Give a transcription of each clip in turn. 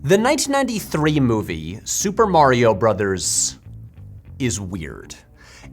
The 1993 movie, Super Mario Bros. Is weird.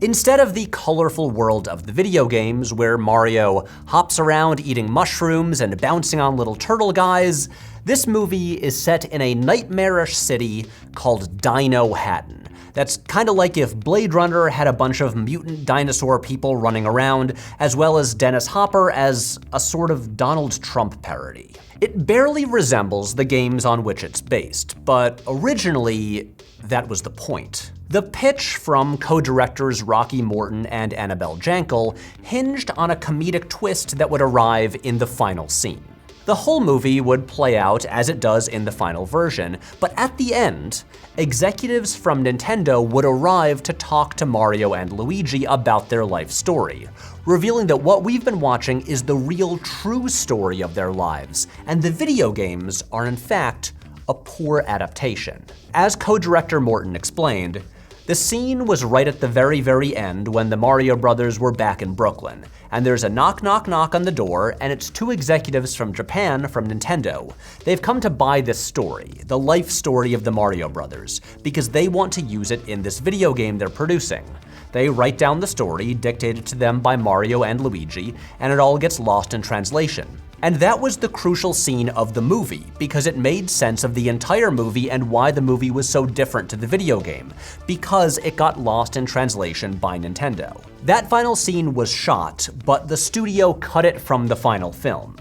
Instead of the colorful world of the video games where Mario hops around eating mushrooms and bouncing on little turtle guys, this movie is set in a nightmarish city called Dino-Hatton. That's kind of like if Blade Runner had a bunch of mutant dinosaur people running around, as well as Dennis Hopper as a sort of Donald Trump parody. It barely resembles the games on which it's based, but originally, that was the point. The pitch from co-directors Rocky Morton and Annabelle Jankel hinged on a comedic twist that would arrive in the final scene. The whole movie would play out as it does in the final version, but at the end, executives from Nintendo would arrive to talk to Mario and Luigi about their life story, revealing that what we've been watching is the real true story of their lives, and the video games are in fact a poor adaptation. As co-director Morton explained, the scene was right at the very, very end when the Mario brothers were back in Brooklyn, and there's a knock, knock, knock on the door, and it's two executives from Japan from Nintendo. They've come to buy this story, the life story of the Mario brothers, because they want to use it in this video game they're producing. They write down the story, dictated to them by Mario and Luigi, and it all gets lost in translation. And that was the crucial scene of the movie, because it made sense of the entire movie and why the movie was so different to the video game, because it got lost in translation by Nintendo. That final scene was shot, but the studio cut it from the final film.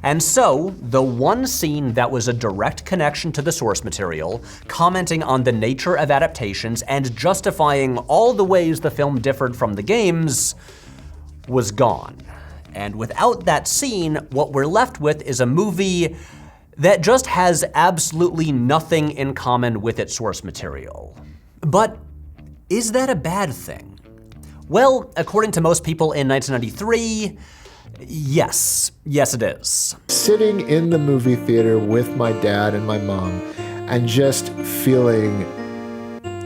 And so, the one scene that was a direct connection to the source material, commenting on the nature of adaptations and justifying all the ways the film differed from the games, was gone. And without that scene, what we're left with is a movie that just has absolutely nothing in common with its source material. But is that a bad thing? Well, according to most people in 1993, yes it is. Sitting in the movie theater with my dad and my mom and just feeling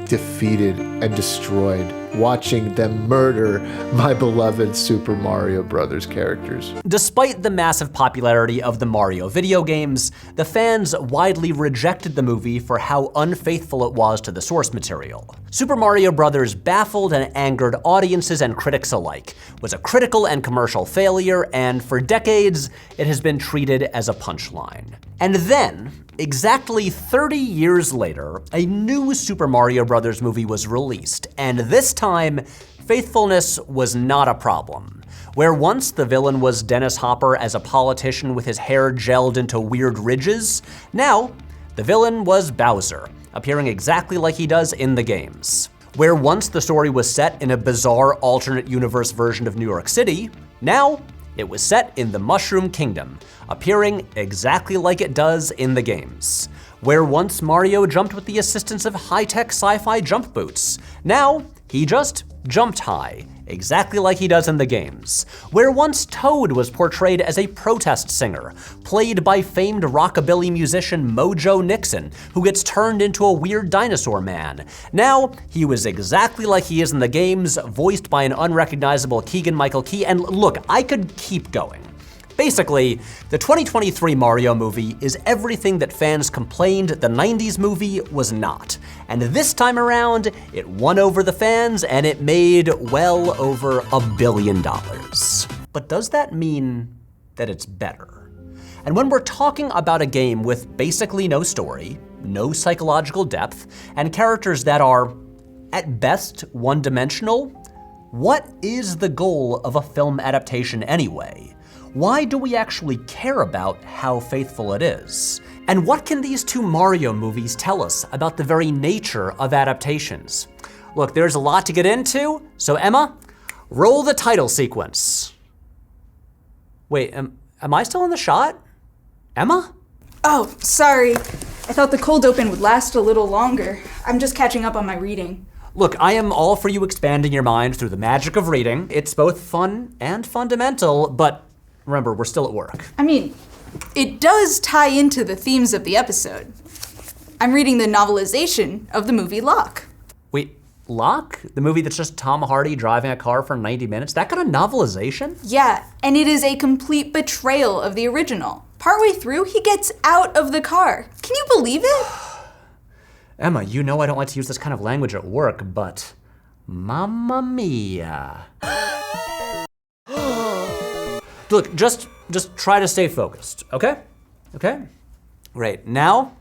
defeated and destroyed, watching them murder my beloved Super Mario Brothers characters. Despite the massive popularity of the Mario video games, the fans widely rejected the movie for how unfaithful it was to the source material. Super Mario Brothers baffled and angered audiences and critics alike, was a critical and commercial failure, and for decades, it has been treated as a punchline. And then, exactly 30 years later, a new Super Mario Bros. Movie was released, and this time, faithfulness was not a problem. Where once the villain was Dennis Hopper as a politician with his hair gelled into weird ridges, now the villain was Bowser, appearing exactly like he does in the games. Where once the story was set in a bizarre alternate universe version of New York City, now it was set in the Mushroom Kingdom, appearing exactly like it does in the games. Where once Mario jumped with the assistance of high-tech sci-fi jump boots, now he just jumped high, exactly like he does in the games. Where once Toad was portrayed as a protest singer, played by famed rockabilly musician Mojo Nixon, who gets turned into a weird dinosaur man. Now, he was exactly like he is in the games, voiced by an unrecognizable Keegan-Michael Key, and look, I could keep going. Basically, the 2023 Mario movie is everything that fans complained the 90s movie was not. And this time around, it won over the fans and it made well over $1 billion. But does that mean that it's better? And when we're talking about a game with basically no story, no psychological depth, and characters that are, at best, one-dimensional, what is the goal of a film adaptation anyway? Why do we actually care about how faithful it is? And what can these two Mario movies tell us about the very nature of adaptations? Look, there's a lot to get into, so Emma, roll the title sequence. Wait, am I still in the shot? Emma? Oh, sorry. I thought the cold open would last a little longer. I'm just catching up on my reading. Look, I am all for you expanding your mind through the magic of reading. It's both fun and fundamental, but remember, we're still at work. I mean, it does tie into the themes of the episode. I'm reading the novelization of the movie Locke. Wait, Locke? The movie that's just Tom Hardy driving a car for 90 minutes? That got a novelization? Yeah, and it is a complete betrayal of the original. partway through, he gets out of the car. Can you believe it? Emma, you know I don't like to use this kind of language at work, but mamma mia. Look, just try to stay focused, okay? Okay? Great, now,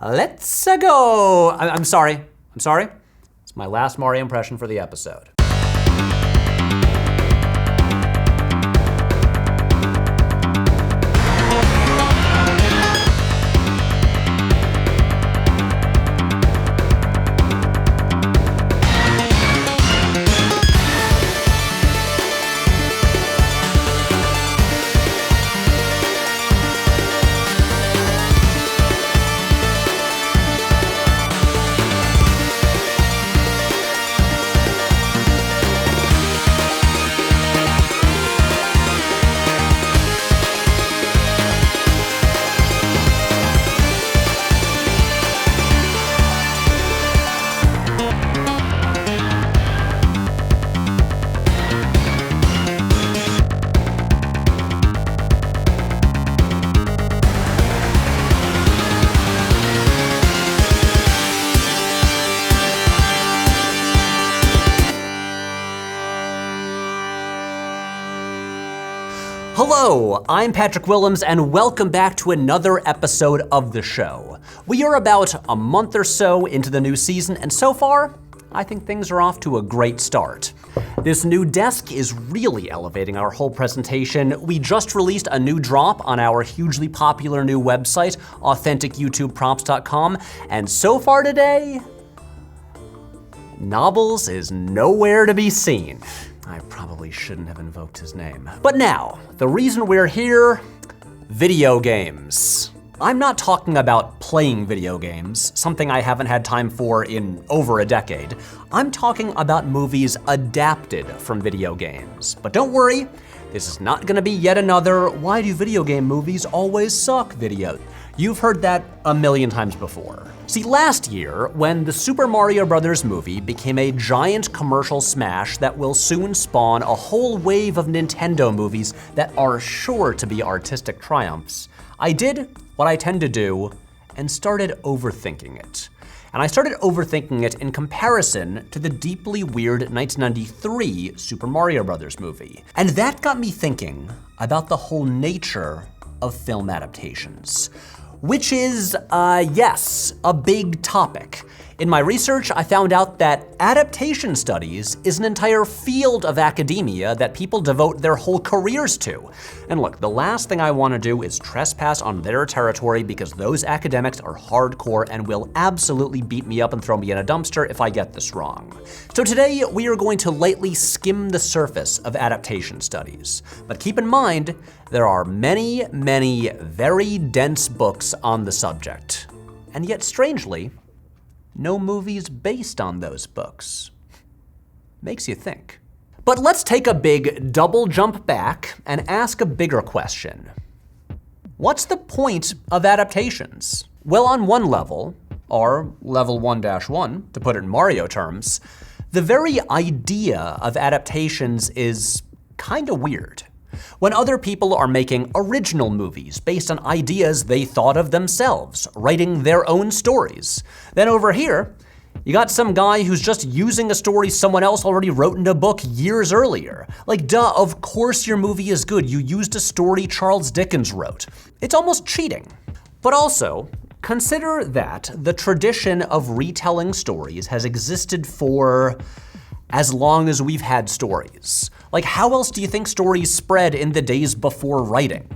let's go. I'm sorry. It's my last Mario impression for the episode. Hello, I'm Patrick Willems, and welcome back to another episode of the show. We are about a month or so into the new season, and so far, I think things are off to a great start. This new desk is really elevating our whole presentation. We just released a new drop on our hugely popular new website, AuthenticYouTubePrompts.com, and so far today, Nobbles is nowhere to be seen. I probably shouldn't have invoked his name. But now, the reason we're here, video games. I'm not talking about playing video games, something I haven't had time for in over a decade. I'm talking about movies adapted from video games. But don't worry, this is not gonna be yet another "why do video game movies always suck" video. You've heard that a million times before. See, last year, when the Super Mario Bros. Movie became a giant commercial smash that will soon spawn a whole wave of Nintendo movies that are sure to be artistic triumphs, I did what I tend to do and started overthinking it. And I started overthinking it in comparison to the deeply weird 1993 Super Mario Bros. Movie. And that got me thinking about the whole nature of film adaptations. Which is, yes, a big topic. In my research, I found out that adaptation studies is an entire field of academia that people devote their whole careers to. And look, the last thing I want to do is trespass on their territory because those academics are hardcore and will absolutely beat me up and throw me in a dumpster if I get this wrong. So today, we are going to lightly skim the surface of adaptation studies. But keep in mind, there are many, many very dense books on the subject. And yet, strangely, no movies based on those books. Makes you think. But let's take a big double jump back and ask a bigger question. What's the point of adaptations? Well, on one level, or level 1-1, to put it in Mario terms, the very idea of adaptations is kinda weird. When other people are making original movies based on ideas they thought of themselves, writing their own stories. Then over here, you got some guy who's just using a story someone else already wrote in a book years earlier. Like, duh, of course your movie is good. You used a story Charles Dickens wrote. It's almost cheating. But also, consider that the tradition of retelling stories has existed for as long as we've had stories. Like, how else do you think stories spread in the days before writing?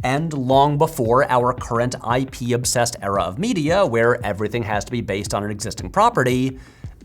And long before our current IP-obsessed era of media, where everything has to be based on an existing property,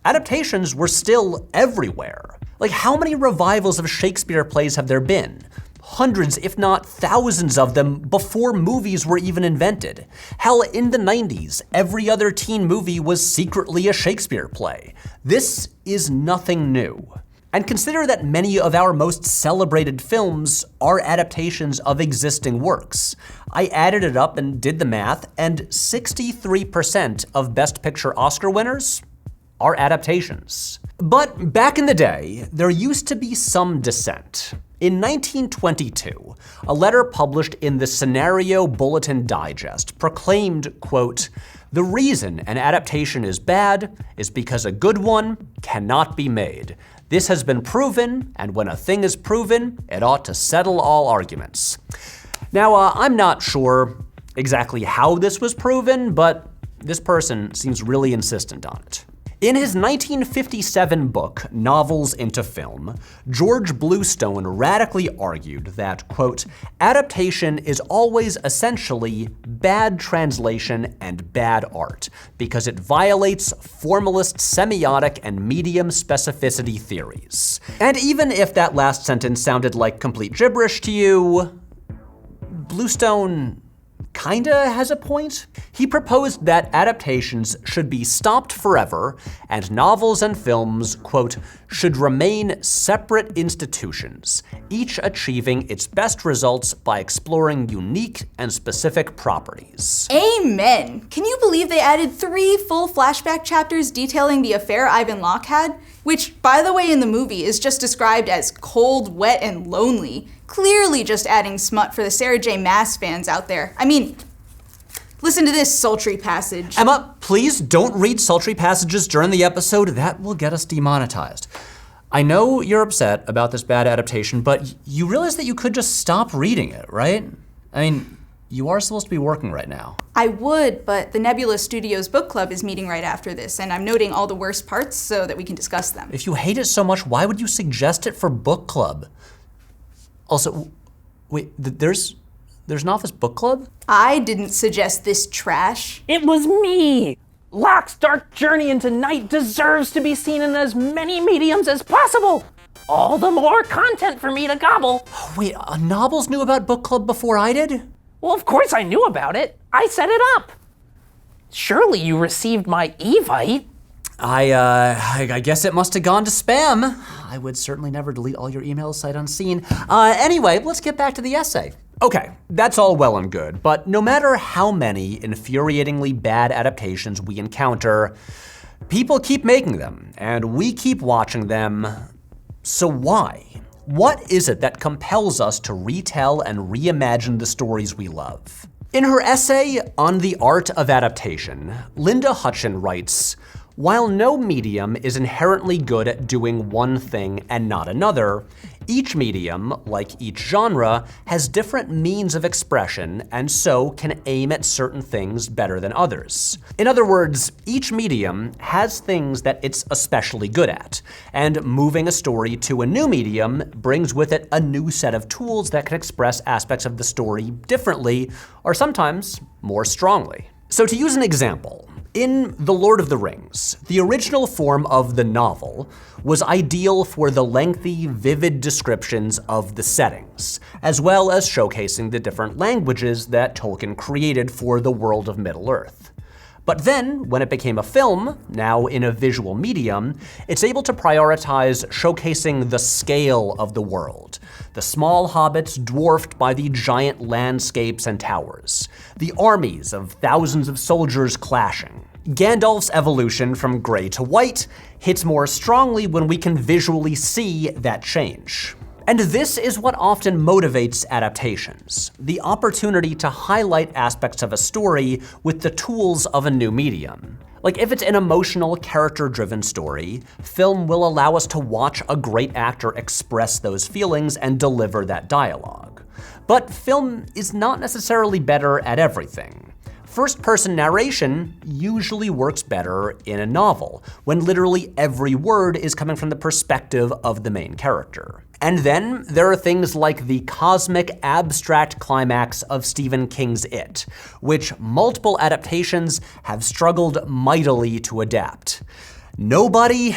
adaptations were still everywhere. Like, how many revivals of Shakespeare plays have there been? Hundreds, if not thousands of them before movies were even invented. Hell, in the 90s, every other teen movie was secretly a Shakespeare play. This is nothing new. And consider that many of our most celebrated films are adaptations of existing works. I added it up and did the math, and 63% of Best Picture Oscar winners are adaptations. But back in the day, there used to be some dissent. In 1922, a letter published in the Scenario Bulletin Digest proclaimed, quote, "The reason an adaptation is bad is because a good one cannot be made. This has been proven, and when a thing is proven, it ought to settle all arguments." Now, I'm not sure exactly how this was proven, but this person seems really insistent on it. In his 1957 book, Novels into Film, George Bluestone radically argued that, quote, "Adaptation is always essentially bad translation and bad art because it violates formalist semiotic and medium specificity theories." And even if that last sentence sounded like complete gibberish to you, Bluestone kinda has a point. He proposed that adaptations should be stopped forever and novels and films, quote, "should remain separate institutions, each achieving its best results by exploring unique and specific properties." Amen. Can you believe they added 3 full flashback chapters detailing the affair Ivan Locke had? Which, by the way, in the movie is just described as cold, wet, and lonely. Clearly just adding smut for the Sarah J. Maas fans out there. I mean, listen to this sultry passage. Emma, please don't read sultry passages during the episode. That will get us demonetized. I know you're upset about this bad adaptation, but you realize that you could just stop reading it, right? I mean, you are supposed to be working right now. I would, but the Nebula Studios book club is meeting right after this, and I'm noting all the worst parts so that we can discuss them. If you hate it so much, why would you suggest it for book club? Also, wait, there's an office book club? I didn't suggest this trash. It was me! Locke's dark journey into night deserves to be seen in as many mediums as possible. All the more content for me to gobble. Wait, Nobbles knew about book club before I did? Well, of course I knew about it. I set it up. Surely you received my Evite. I guess it must have gone to spam. I would certainly never delete all your emails sight unseen. Anyway, let's get back to the essay. Okay, that's all well and good, but no matter how many infuriatingly bad adaptations we encounter, people keep making them, and we keep watching them. So why? What is it that compels us to retell and reimagine the stories we love? In her essay on the art of adaptation, Linda Hutchin writes, "While no medium is inherently good at doing one thing and not another, each medium, like each genre, has different means of expression and so can aim at certain things better than others. In other words, each medium has things that it's especially good at, and moving a story to a new medium brings with it a new set of tools that can express aspects of the story differently, or sometimes more strongly." So to use an example, in The Lord of the Rings, the original form of the novel was ideal for the lengthy, vivid descriptions of the settings, as well as showcasing the different languages that Tolkien created for the world of Middle-earth. But then, when it became a film, now in a visual medium, it's able to prioritize showcasing the scale of the world. The small hobbits dwarfed by the giant landscapes and towers. The armies of thousands of soldiers clashing. Gandalf's evolution from gray to white hits more strongly when we can visually see that change. And this is what often motivates adaptations, the opportunity to highlight aspects of a story with the tools of a new medium. Like if it's an emotional, character-driven story, film will allow us to watch a great actor express those feelings and deliver that dialogue. But film is not necessarily better at everything. First-person narration usually works better in a novel, when literally every word is coming from the perspective of the main character. And then there are things like the cosmic, abstract climax of Stephen King's It, which multiple adaptations have struggled mightily to adapt. Nobody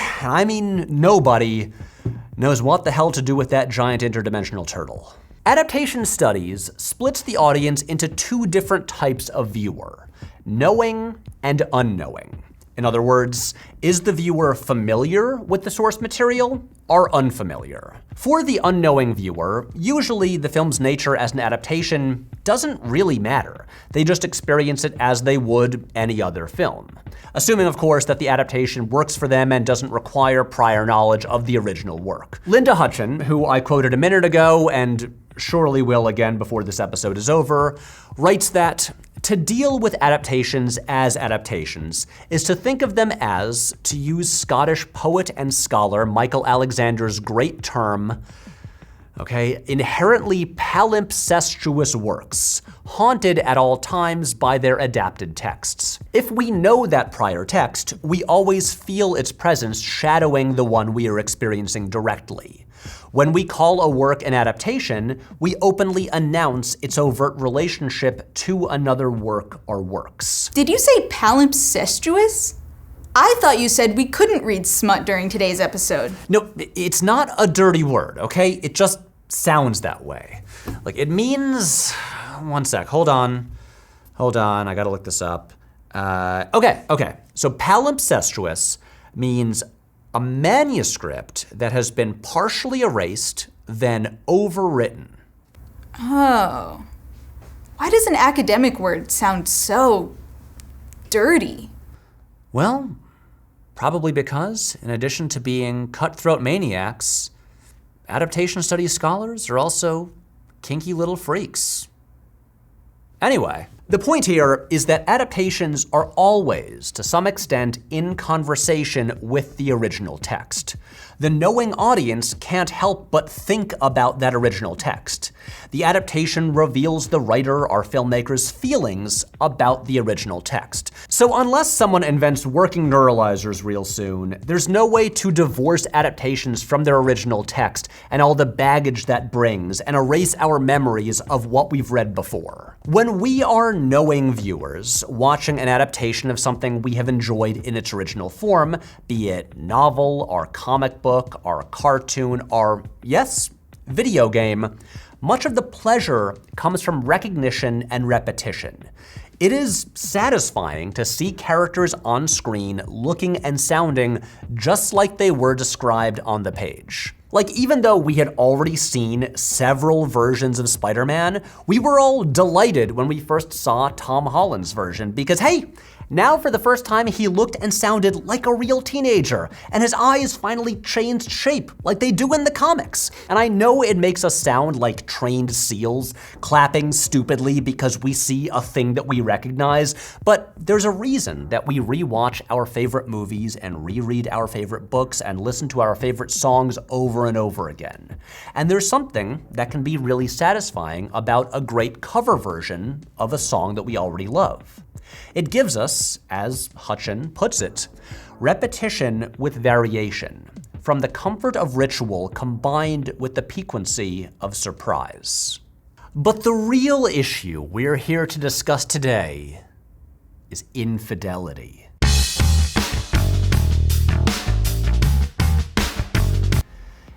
knows what the hell to do with that giant interdimensional turtle. Adaptation studies splits the audience into 2 different types of viewer, knowing and unknowing. In other words, is the viewer familiar with the source material or unfamiliar? For the unknowing viewer, usually the film's nature as an adaptation doesn't really matter. They just experience it as they would any other film. Assuming, of course, that the adaptation works for them and doesn't require prior knowledge of the original work. Linda Hutchin, who I quoted a minute ago and surely will again before this episode is over, writes that to deal with adaptations as adaptations is to think of them as, to use Scottish poet and scholar Michael Alexander's great term, inherently palimpsestuous works, haunted at all times by their adapted texts. If we know that prior text, we always feel its presence shadowing the one we are experiencing directly. When we call a work an adaptation, we openly announce its overt relationship to another work or works. Did you say palimpsestuous? I thought you said we couldn't read smut during today's episode. No, it's not a dirty word, okay? It just sounds that way. Like, it means, one sec, hold on, I gotta look this up. Okay, so palimpsestuous means a manuscript that has been partially erased, then overwritten. Oh. Why does an academic word sound so dirty? Well, probably because, in addition to being cutthroat maniacs, adaptation studies scholars are also kinky little freaks. Anyway, the point here is that adaptations are always, to some extent, in conversation with the original text. The knowing audience can't help but think about that original text. The adaptation reveals the writer or filmmaker's feelings about the original text. So unless someone invents working neuralizers real soon, there's no way to divorce adaptations from their original text and all the baggage that brings and erase our memories of what we've read before. When we are knowing viewers watching an adaptation of something we have enjoyed in its original form, be it novel or comic book or cartoon or, yes, video game, much of the pleasure comes from recognition and repetition. It is satisfying to see characters on screen looking and sounding just like they were described on the page. Like, even though we had already seen several versions of Spider-Man, we were all delighted when we first saw Tom Holland's version because, hey, now for the first time he looked and sounded like a real teenager, and his eyes finally changed shape like they do in the comics. And I know it makes us sound like trained seals, clapping stupidly because we see a thing that we recognize, but there's a reason that we rewatch our favorite movies and reread our favorite books and listen to our favorite songs over and over again. And there's something that can be really satisfying about a great cover version of a song that we already love. It gives us, as Hutchin puts it, repetition with variation, from the comfort of ritual combined with the piquancy of surprise. But the real issue we're here to discuss today is infidelity.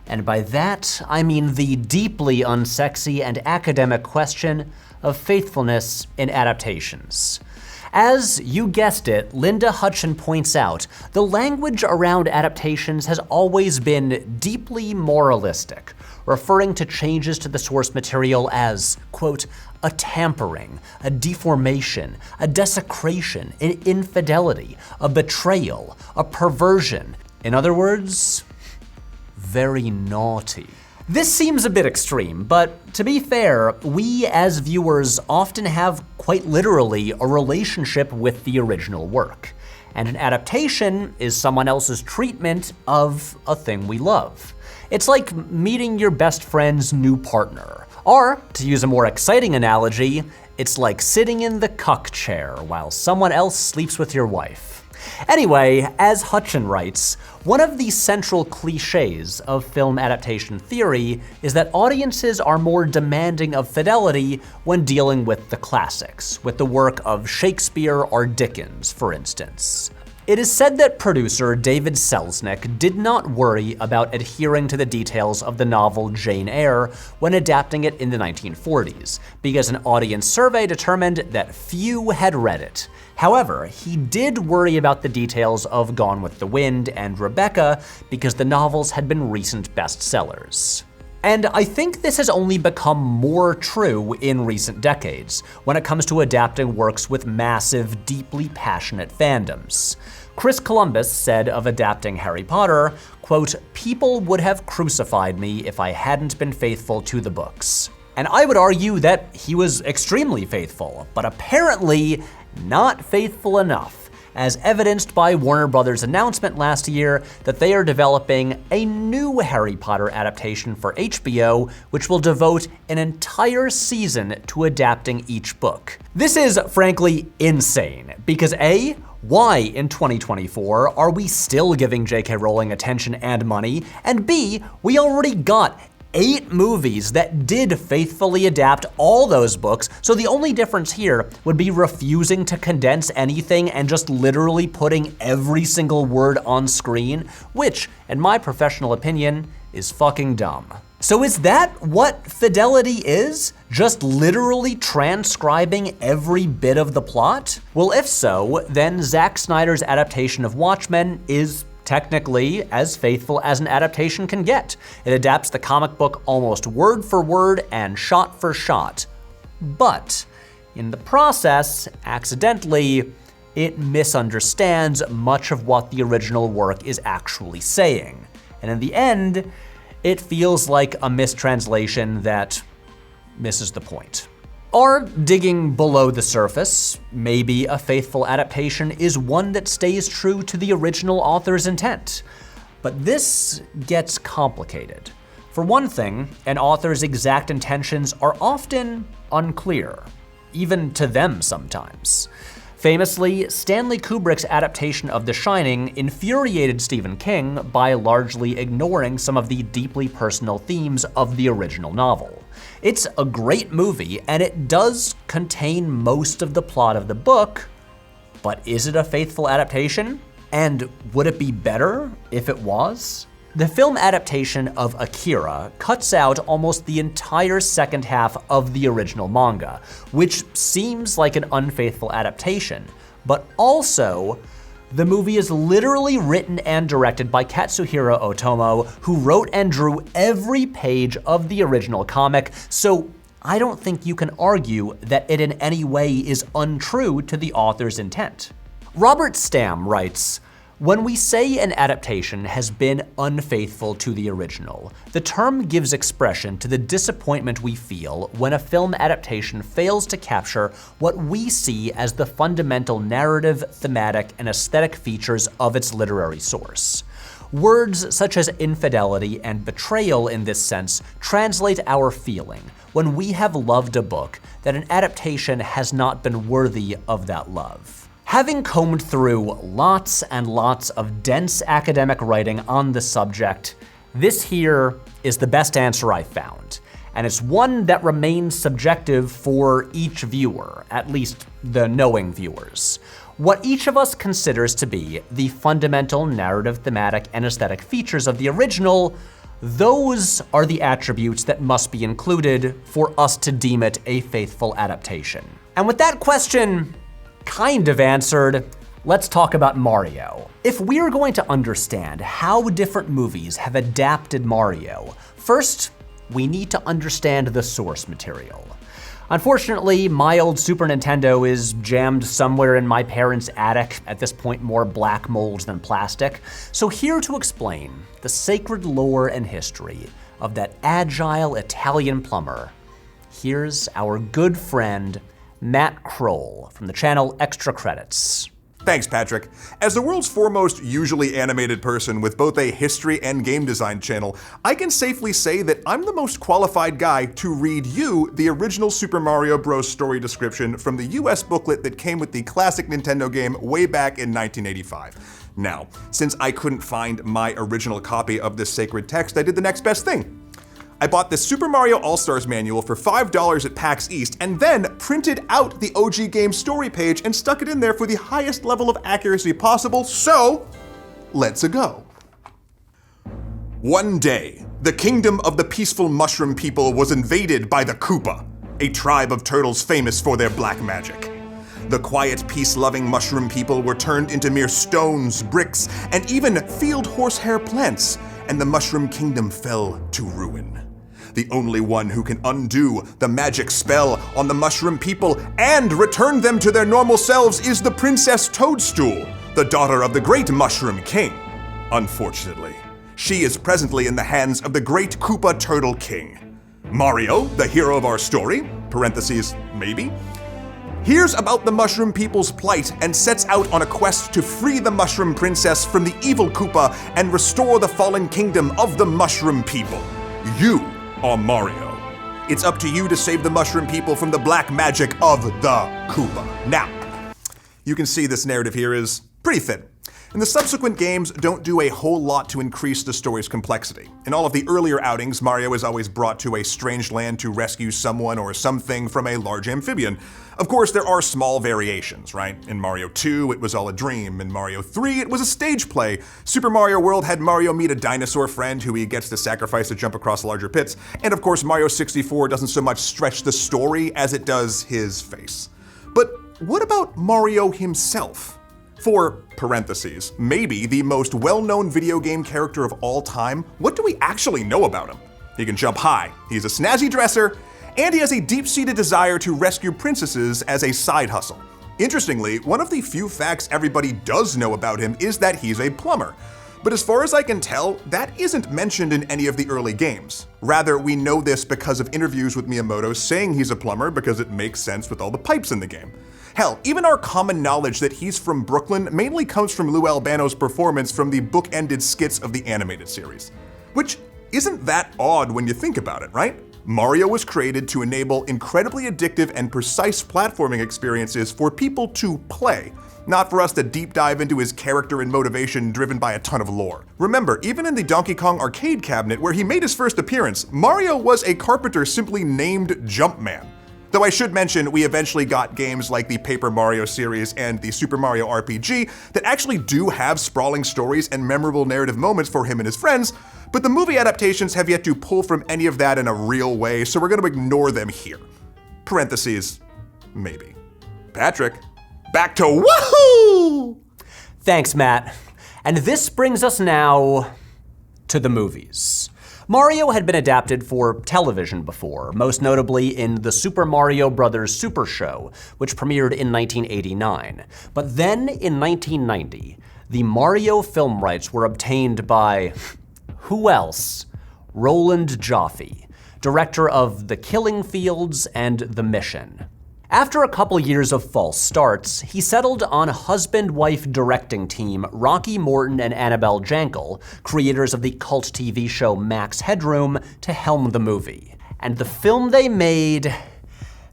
And by that, I mean the deeply unsexy and academic question of faithfulness in adaptations. As you guessed it, Linda Hutchin points out, the language around adaptations has always been deeply moralistic, referring to changes to the source material as, quote, a tampering, a deformation, a desecration, an infidelity, a betrayal, a perversion. In other words, very naughty. This seems a bit extreme, but to be fair, we as viewers often have quite literally a relationship with the original work. And an adaptation is someone else's treatment of a thing we love. It's like meeting your best friend's new partner. Or, to use a more exciting analogy, it's like sitting in the cuck chair while someone else sleeps with your wife. Anyway, as Hutchin writes, one of the central cliches of film adaptation theory is that audiences are more demanding of fidelity when dealing with the classics, with the work of Shakespeare or Dickens, for instance. It is said that producer David Selznick did not worry about adhering to the details of the novel Jane Eyre when adapting it in the 1940s, because an audience survey determined that few had read it. However, he did worry about the details of Gone with the Wind and Rebecca because the novels had been recent bestsellers. And I think this has only become more true in recent decades when it comes to adapting works with massive, deeply passionate fandoms. Chris Columbus said of adapting Harry Potter, quote, "People would have crucified me if I hadn't been faithful to the books." And I would argue that he was extremely faithful, but apparently not faithful enough, as evidenced by Warner Brothers' announcement last year that they are developing a new Harry Potter adaptation for HBO, which will devote an entire season to adapting each book. This is frankly insane, because A, why in 2024 are we still giving J.K. Rowling attention and money? And B, we already got 8 movies that did faithfully adapt all those books, so the only difference here would be refusing to condense anything and just literally putting every single word on screen, which, in my professional opinion, is fucking dumb. So is that what fidelity is? Just literally transcribing every bit of the plot? Well, if so, then Zack Snyder's adaptation of Watchmen is technically as faithful as an adaptation can get. It adapts the comic book almost word for word and shot for shot. But in the process, accidentally, it misunderstands much of what the original work is actually saying. And in the end, it feels like a mistranslation that misses the point. Or, digging below the surface, maybe a faithful adaptation is one that stays true to the original author's intent. But this gets complicated. For one thing, an author's exact intentions are often unclear, even to them sometimes. Famously, Stanley Kubrick's adaptation of The Shining infuriated Stephen King by largely ignoring some of the deeply personal themes of the original novel. It's a great movie, and it does contain most of the plot of the book, but is it a faithful adaptation? And would it be better if it was? The film adaptation of Akira cuts out almost the entire second half of the original manga, which seems like an unfaithful adaptation, but also, the movie is literally written and directed by Katsuhiro Otomo, who wrote and drew every page of the original comic, so I don't think you can argue that it in any way is untrue to the author's intent. Robert Stamm writes, "When we say an adaptation has been unfaithful to the original, the term gives expression to the disappointment we feel when a film adaptation fails to capture what we see as the fundamental narrative, thematic, and aesthetic features of its literary source. Words such as infidelity and betrayal in this sense translate our feeling when we have loved a book that an adaptation has not been worthy of that love." Having combed through lots and lots of dense academic writing on the subject, this here is the best answer I found. And it's one that remains subjective for each viewer, at least the knowing viewers. What each of us considers to be the fundamental narrative, thematic, and aesthetic features of the original, those are the attributes that must be included for us to deem it a faithful adaptation. And with that question kind of answered, let's talk about Mario. If we're going to understand how different movies have adapted Mario, first, we need to understand the source material. Unfortunately, my old Super Nintendo is jammed somewhere in my parents' attic, at this point more black mold than plastic. So here to explain the sacred lore and history of that agile Italian plumber, here's our good friend, Matt Krol from the channel Extra Credits. Thanks, Patrick. As the world's foremost usually animated person with both a history and game design channel, I can safely say that I'm the most qualified guy to read you the original Super Mario Bros. Story description from the US booklet that came with the classic Nintendo game way back in 1985. Now, since I couldn't find my original copy of this sacred text, I did the next best thing. I bought the Super Mario All-Stars manual for $5 at PAX East and then printed out the OG game story page and stuck it in there for the highest level of accuracy possible, so let's go. One day, the kingdom of the peaceful mushroom people was invaded by the Koopa, a tribe of turtles famous for their black magic. The quiet, peace-loving mushroom people were turned into mere stones, bricks, and even field horsehair plants, and the mushroom kingdom fell to ruin. The only one who can undo the magic spell on the mushroom people and return them to their normal selves is the Princess Toadstool, the daughter of the great Mushroom King. Unfortunately, she is presently in the hands of the great Koopa Turtle King. Mario, the hero of our story, parentheses, maybe, hears about the mushroom people's plight and sets out on a quest to free the mushroom princess from the evil Koopa and restore the fallen kingdom of the mushroom people. You are Mario. It's up to you to save the mushroom people from the black magic of the Koopa. Now, you can see this narrative here is pretty thin. And the subsequent games don't do a whole lot to increase the story's complexity. In all of the earlier outings, Mario is always brought to a strange land to rescue someone or something from a large amphibian. Of course, there are small variations, right? In Mario 2, it was all a dream. In Mario 3, it was a stage play. Super Mario World had Mario meet a dinosaur friend who he gets to sacrifice to jump across larger pits. And of course, Mario 64 doesn't so much stretch the story as it does his face. But what about Mario himself? For, parentheses, maybe the most well-known video game character of all time, what do we actually know about him? He can jump high, he's a snazzy dresser, and he has a deep-seated desire to rescue princesses as a side hustle. Interestingly, one of the few facts everybody does know about him is that he's a plumber. But as far as I can tell, that isn't mentioned in any of the early games. Rather, we know this because of interviews with Miyamoto saying he's a plumber because it makes sense with all the pipes in the game. Hell, even our common knowledge that he's from Brooklyn mainly comes from Lou Albano's performance from the book-ended skits of the animated series. Which isn't that odd when you think about it, right? Mario was created to enable incredibly addictive and precise platforming experiences for people to play, not for us to deep dive into his character and motivation driven by a ton of lore. Remember, even in the Donkey Kong arcade cabinet where he made his first appearance, Mario was a carpenter simply named Jumpman. Though I should mention, we eventually got games like the Paper Mario series and the Super Mario RPG that actually do have sprawling stories and memorable narrative moments for him and his friends, but the movie adaptations have yet to pull from any of that in a real way, so we're gonna ignore them here. Parentheses, maybe. Patrick, back to woohoo! Thanks, Matt. And this brings us now to the movies. Mario had been adapted for television before, most notably in the Super Mario Bros. Super Show, which premiered in 1989. But then in 1990, the Mario film rights were obtained by who else? Roland Joffe, director of The Killing Fields and The Mission. After a couple years of false starts, he settled on husband-wife directing team Rocky Morton and Annabelle Jankel, creators of the cult TV show Max Headroom, to helm the movie. And the film they made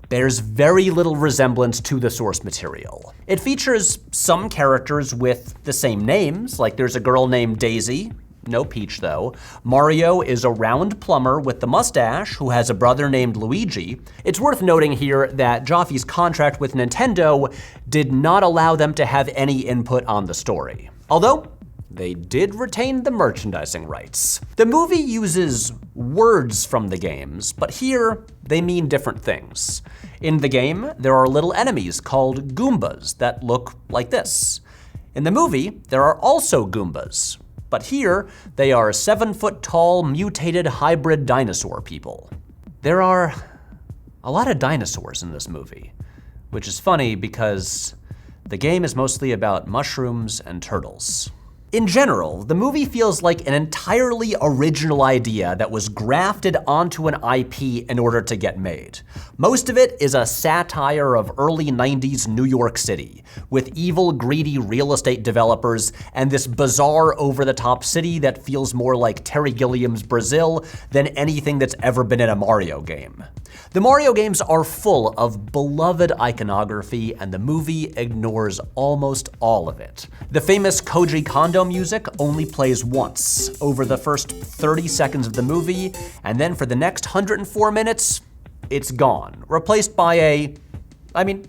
bears very little resemblance to the source material. It features some characters with the same names, like there's a girl named Daisy, no Peach though. Mario is a round plumber with the mustache who has a brother named Luigi. It's worth noting here that Joffe's contract with Nintendo did not allow them to have any input on the story. Although, they did retain the merchandising rights. The movie uses words from the games, but here they mean different things. In the game, there are little enemies called Goombas that look like this. In the movie, there are also Goombas, but here, they are 7-foot-tall, mutated hybrid dinosaur people. There are a lot of dinosaurs in this movie, which is funny because the game is mostly about mushrooms and turtles. In general, the movie feels like an entirely original idea that was grafted onto an IP in order to get made. Most of it is a satire of early 90s New York City, with evil, greedy real estate developers and this bizarre, over-the-top city that feels more like Terry Gilliam's Brazil than anything that's ever been in a Mario game. The Mario games are full of beloved iconography, and the movie ignores almost all of it. The famous Koji Kondo music only plays once, over the first 30 seconds of the movie, and then for the next 104 minutes, it's gone, replaced by a,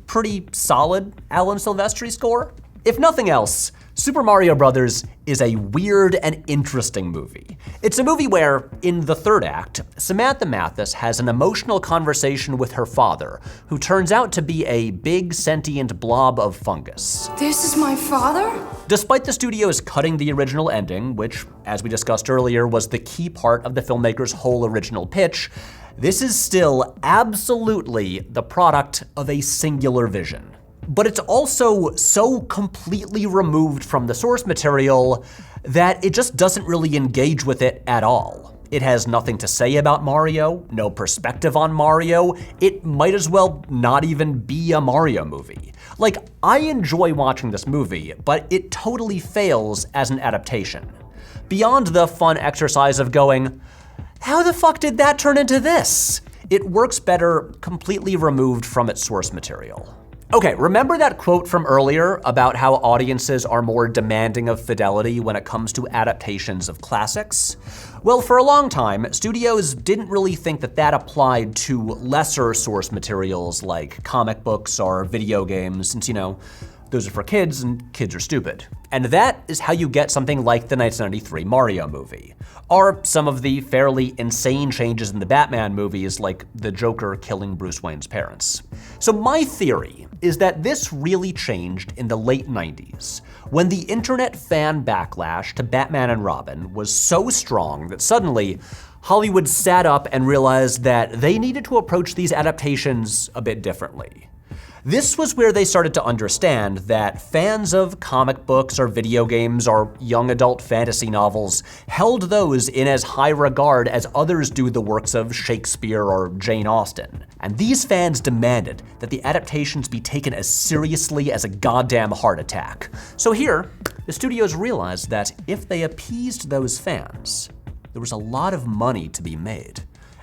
pretty solid Alan Silvestri score. If nothing else, Super Mario Bros. Is a weird and interesting movie. It's a movie where, in the third act, Samantha Mathis has an emotional conversation with her father, who turns out to be a big sentient blob of fungus. This is my father? Despite the studios cutting the original ending, which, as we discussed earlier, was the key part of the filmmaker's whole original pitch, this is still absolutely the product of a singular vision. But it's also so completely removed from the source material that it just doesn't really engage with it at all. It has nothing to say about Mario, no perspective on Mario. It might as well not even be a Mario movie. Like, I enjoy watching this movie, but it totally fails as an adaptation. Beyond the fun exercise of going, how the fuck did that turn into this? It works better completely removed from its source material. Okay, remember that quote from earlier about how audiences are more demanding of fidelity when it comes to adaptations of classics? Well, for a long time, studios didn't really think that that applied to lesser source materials like comic books or video games, since, those are for kids and kids are stupid. And that is how you get something like the 1993 Mario movie, or some of the fairly insane changes in the Batman movies like the Joker killing Bruce Wayne's parents. So my theory is that this really changed in the late 90s, when the internet fan backlash to Batman and Robin was so strong that suddenly Hollywood sat up and realized that they needed to approach these adaptations a bit differently. This was where they started to understand that fans of comic books or video games or young adult fantasy novels held those in as high regard as others do the works of Shakespeare or Jane Austen. And these fans demanded that the adaptations be taken as seriously as a goddamn heart attack. So here, the studios realized that if they appeased those fans, there was a lot of money to be made.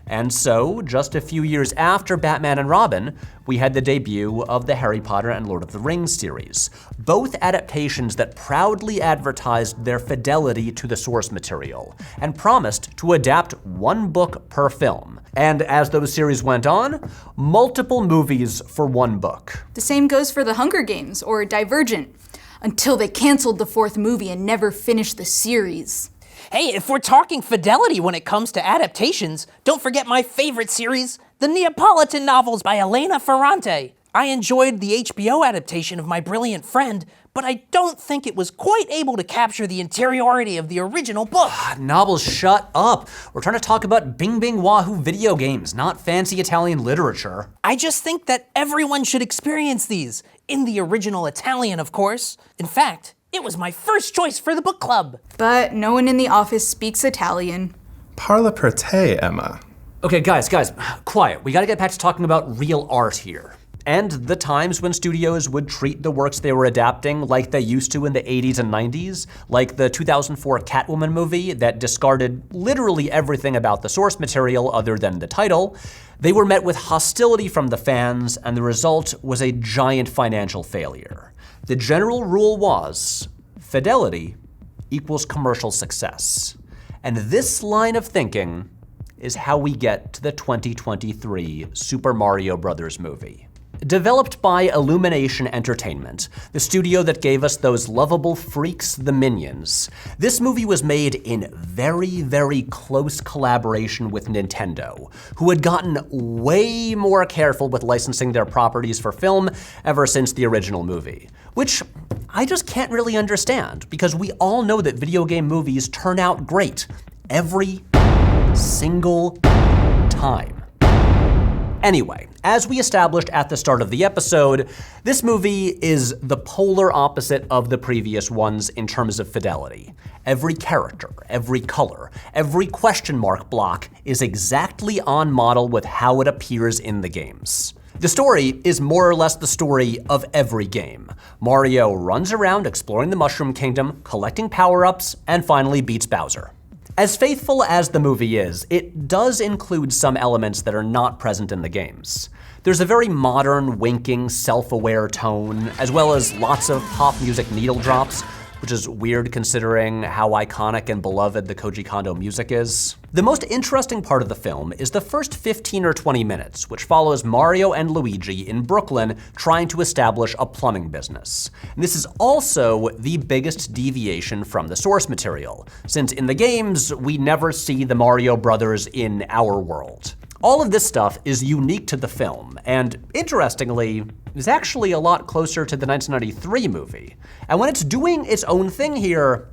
And so, just a few years after Batman and Robin, we had the debut of the Harry Potter and Lord of the Rings series, both adaptations that proudly advertised their fidelity to the source material and promised to adapt one book per film. And as those series went on, multiple movies for one book. The same goes for The Hunger Games or Divergent, until they canceled the fourth movie and never finished the series. Hey, if we're talking fidelity when it comes to adaptations, don't forget my favorite series, the Neapolitan novels by Elena Ferrante. I enjoyed the HBO adaptation of My Brilliant Friend, but I don't think it was quite able to capture the interiority of the original book. Nobbles, shut up. We're trying to talk about Bing Bing Wahoo video games, not fancy Italian literature. I just think that everyone should experience these, in the original Italian, of course. In fact, it was my first choice for the book club. But no one in the office speaks Italian. Parla per te, Emma. Okay, guys, quiet. We gotta get back to talking about real art here. And the times when studios would treat the works they were adapting like they used to in the 80s and 90s, like the 2004 Catwoman movie that discarded literally everything about the source material other than the title. They were met with hostility from the fans, and the result was a giant financial failure. The general rule was, fidelity equals commercial success. And this line of thinking is how we get to the 2023 Super Mario Bros. Movie. Developed by Illumination Entertainment, the studio that gave us those lovable freaks, the Minions, this movie was made in very, very close collaboration with Nintendo, who had gotten way more careful with licensing their properties for film ever since the original movie. Which I just can't really understand, because we all know that video game movies turn out great every single time. Anyway, as we established at the start of the episode, this movie is the polar opposite of the previous ones in terms of fidelity. Every character, every color, every question mark block is exactly on model with how it appears in the games. The story is more or less the story of every game. Mario runs around exploring the Mushroom Kingdom, collecting power-ups, and finally beats Bowser. As faithful as the movie is, it does include some elements that are not present in the games. There's a very modern, winking, self-aware tone, as well as lots of pop music needle drops, which is weird considering how iconic and beloved the Koji Kondo music is. The most interesting part of the film is the first 15 or 20 minutes, which follows Mario and Luigi in Brooklyn trying to establish a plumbing business. And this is also the biggest deviation from the source material, since in the games, we never see the Mario brothers in our world. All of this stuff is unique to the film, and interestingly, is actually a lot closer to the 1993 movie. And when it's doing its own thing here,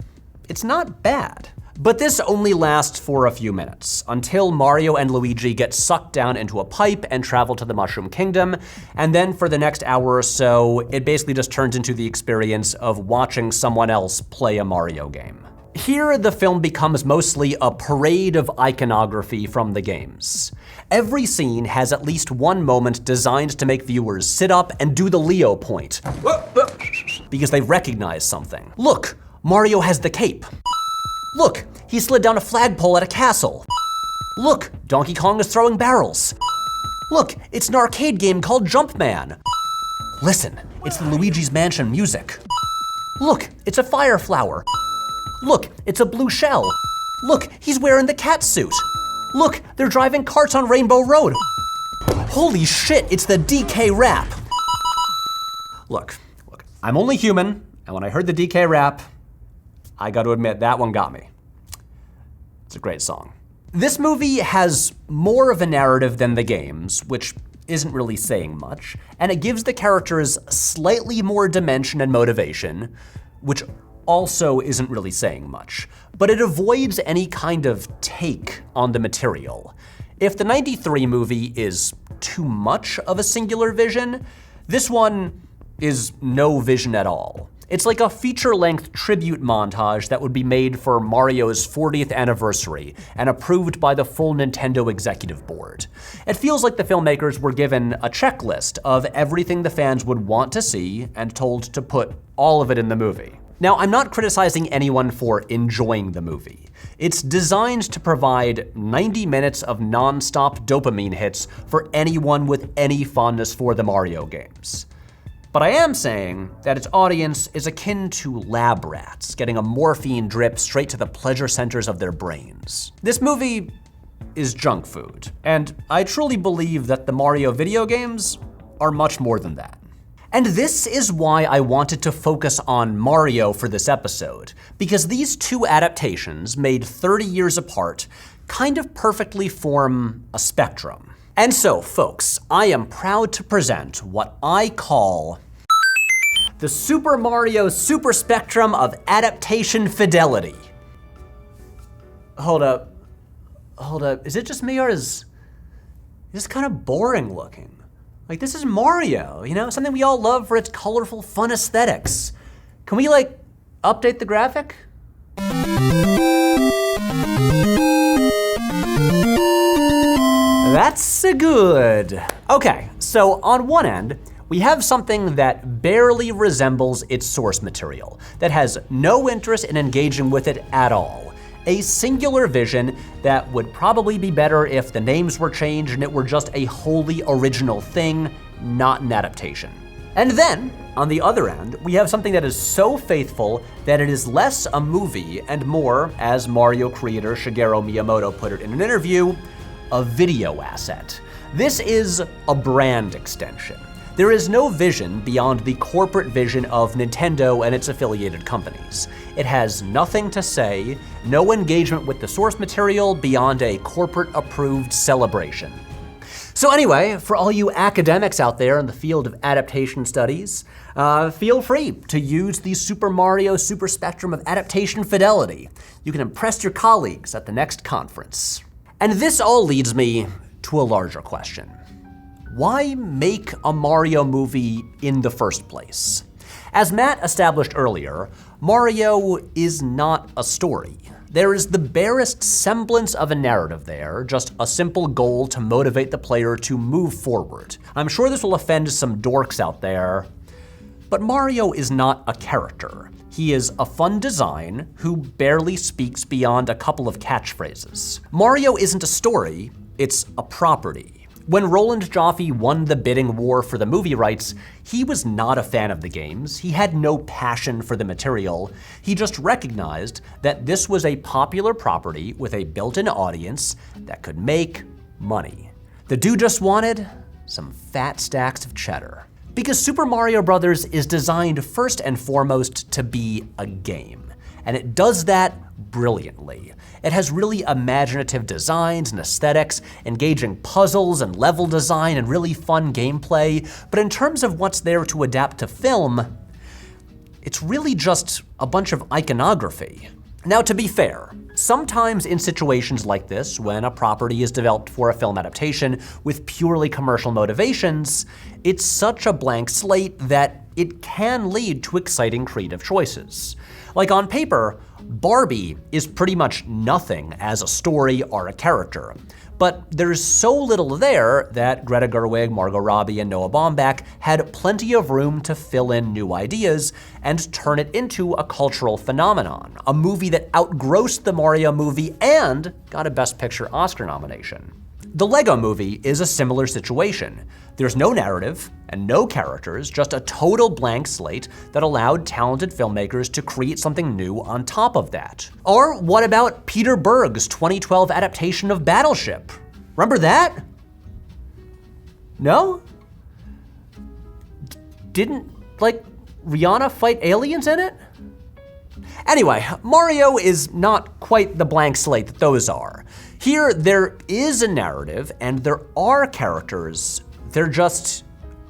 it's not bad. But this only lasts for a few minutes, until Mario and Luigi get sucked down into a pipe and travel to the Mushroom Kingdom, and then for the next hour or so, it basically just turns into the experience of watching someone else play a Mario game. Here, the film becomes mostly a parade of iconography from the games. Every scene has at least one moment designed to make viewers sit up and do the Leo point, because they recognize something. Look, Mario has the cape. Look, he slid down a flagpole at a castle. Look, Donkey Kong is throwing barrels. Look, it's an arcade game called Jumpman. Listen, it's the Luigi's Mansion music. Look, it's a fire flower. Look, it's a blue shell. Look, he's wearing the cat suit. Look, they're driving carts on Rainbow Road. Holy shit, it's the DK rap. Look, I'm only human, and when I heard the DK rap, I gotta admit, that one got me. It's a great song. This movie has more of a narrative than the games, which isn't really saying much, and it gives the characters slightly more dimension and motivation, which also isn't really saying much, but it avoids any kind of take on the material. If the 93 movie is too much of a singular vision, this one is no vision at all. It's like a feature-length tribute montage that would be made for Mario's 40th anniversary and approved by the full Nintendo executive board. It feels like the filmmakers were given a checklist of everything the fans would want to see and told to put all of it in the movie. Now, I'm not criticizing anyone for enjoying the movie. It's designed to provide 90 minutes of non-stop dopamine hits for anyone with any fondness for the Mario games. But I am saying that its audience is akin to lab rats getting a morphine drip straight to the pleasure centers of their brains. This movie is junk food, and I truly believe that the Mario video games are much more than that. And this is why I wanted to focus on Mario for this episode, because these two adaptations, made 30 years apart, kind of perfectly form a spectrum. And so, folks, I am proud to present what I call the Super Mario Super Spectrum of Adaptation Fidelity. Hold up, is it just me or is this kind of boring looking? Like, this is Mario, you know, something we all love for its colorful, fun aesthetics. Can we, like, update the graphic? That's good. Okay, so on one end, we have something that barely resembles its source material, that has no interest in engaging with it at all. A singular vision that would probably be better if the names were changed and it were just a wholly original thing, not an adaptation. And then, on the other end, we have something that is so faithful that it is less a movie and more, as Mario creator Shigeru Miyamoto put it in an interview, a video asset. This is a brand extension. There is no vision beyond the corporate vision of Nintendo and its affiliated companies. It has nothing to say, no engagement with the source material beyond a corporate-approved celebration. So anyway, for all you academics out there in the field of adaptation studies, feel free to use the Super Mario Super Spectrum of Adaptation Fidelity. You can impress your colleagues at the next conference. And this all leads me to a larger question. Why make a Mario movie in the first place? As Matt established earlier, Mario is not a story. There is the barest semblance of a narrative there, just a simple goal to motivate the player to move forward. I'm sure this will offend some dorks out there, But Mario is not a character. He is a fun design who barely speaks beyond a couple of catchphrases. Mario isn't a story, it's a property. When Roland Joffe won the bidding war for the movie rights, he was not a fan of the games. He had no passion for the material. He just recognized that this was a popular property with a built-in audience that could make money. The dude just wanted some fat stacks of cheddar. Because Super Mario Bros. Is designed first and foremost to be a game, and it does that brilliantly. It has really imaginative designs and aesthetics, engaging puzzles and level design and really fun gameplay, but in terms of what's there to adapt to film, it's really just a bunch of iconography. Now, to be fair, sometimes in situations like this, when a property is developed for a film adaptation with purely commercial motivations, it's such a blank slate that it can lead to exciting creative choices. Like on paper, Barbie is pretty much nothing as a story or a character. But there's so little there that Greta Gerwig, Margot Robbie, and Noah Baumbach had plenty of room to fill in new ideas and turn it into a cultural phenomenon, a movie that outgrossed the Mario movie and got a Best Picture Oscar nomination. The Lego Movie is a similar situation. There's no narrative and no characters, just a total blank slate that allowed talented filmmakers to create something new on top of that. Or what about Peter Berg's 2012 adaptation of Battleship? Remember that? No? Didn't, Rihanna fight aliens in it? Anyway, Mario is not quite the blank slate that those are. Here, there is a narrative and there are characters. They're just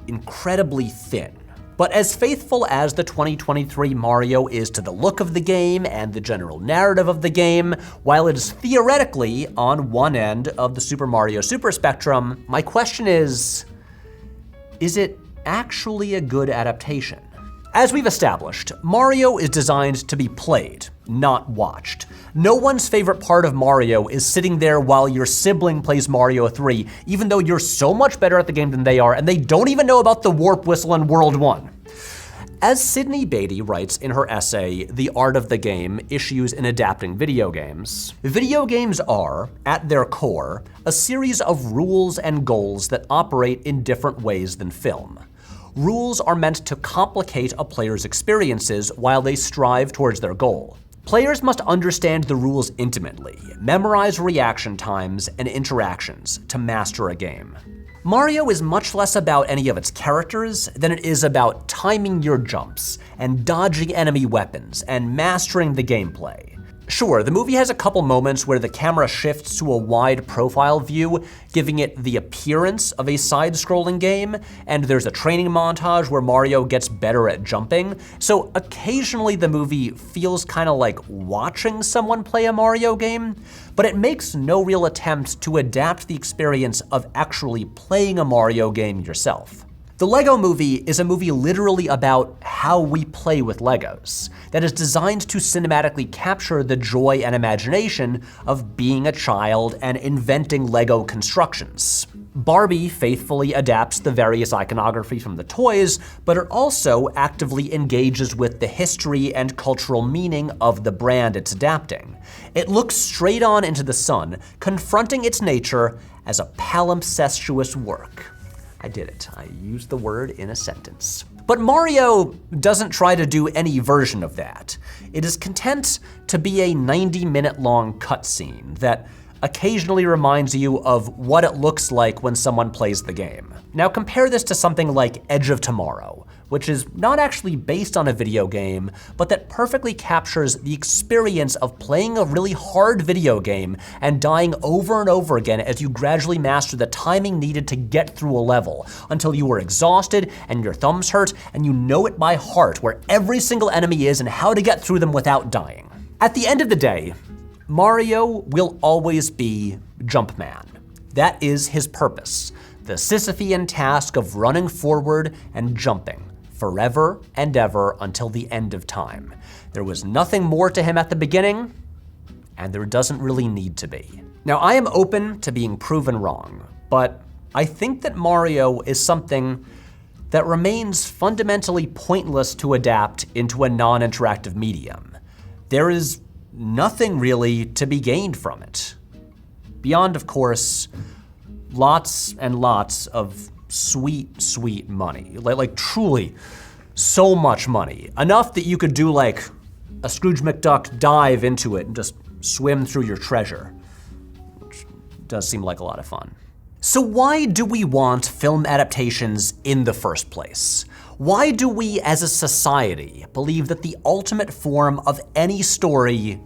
incredibly thin. But as faithful as the 2023 Mario is to the look of the game and the general narrative of the game, while it is theoretically on one end of the Super Mario Super spectrum, my question is it actually a good adaptation? As we've established, Mario is designed to be played, not watched. No one's favorite part of Mario is sitting there while your sibling plays Mario 3, even though you're so much better at the game than they are, and they don't even know about the warp whistle in World 1. As Sydney Beatty writes in her essay, The Art of the Game, Issues in Adapting Video Games are, at their core, a series of rules and goals that operate in different ways than film. Rules are meant to complicate a player's experiences while they strive towards their goal. Players must understand the rules intimately, memorize reaction times and interactions to master a game. Mario is much less about any of its characters than it is about timing your jumps and dodging enemy weapons and mastering the gameplay. Sure, the movie has a couple moments where the camera shifts to a wide profile view, giving it the appearance of a side-scrolling game, and there's a training montage where Mario gets better at jumping, so occasionally the movie feels kind of like watching someone play a Mario game, but it makes no real attempt to adapt the experience of actually playing a Mario game yourself. The Lego Movie is a movie literally about how we play with Legos, that is designed to cinematically capture the joy and imagination of being a child and inventing Lego constructions. Barbie faithfully adapts the various iconography from the toys, but it also actively engages with the history and cultural meaning of the brand it's adapting. It looks straight on into the sun, confronting its nature as a palimpsestuous work. I did it. I used the word in a sentence. But Mario doesn't try to do any version of that. It is content to be a 90-minute long cutscene that occasionally reminds you of what it looks like when someone plays the game. Now compare this to something like Edge of Tomorrow, which is not actually based on a video game, but that perfectly captures the experience of playing a really hard video game and dying over and over again as you gradually master the timing needed to get through a level, until you are exhausted and your thumbs hurt and you know it by heart where every single enemy is and how to get through them without dying. At the end of the day, Mario will always be Jumpman. That is his purpose, the Sisyphean task of running forward and jumping, forever and ever until the end of time. There was nothing more to him at the beginning, and there doesn't really need to be. Now, I am open to being proven wrong, but I think that Mario is something that remains fundamentally pointless to adapt into a non-interactive medium. There is nothing really to be gained from it. Beyond, of course, lots and lots of sweet, sweet money. Like truly, so much money. Enough that you could do like a Scrooge McDuck dive into it and just swim through your treasure. Which does seem like a lot of fun. So why do we want film adaptations in the first place? Why do we as a society believe that the ultimate form of any story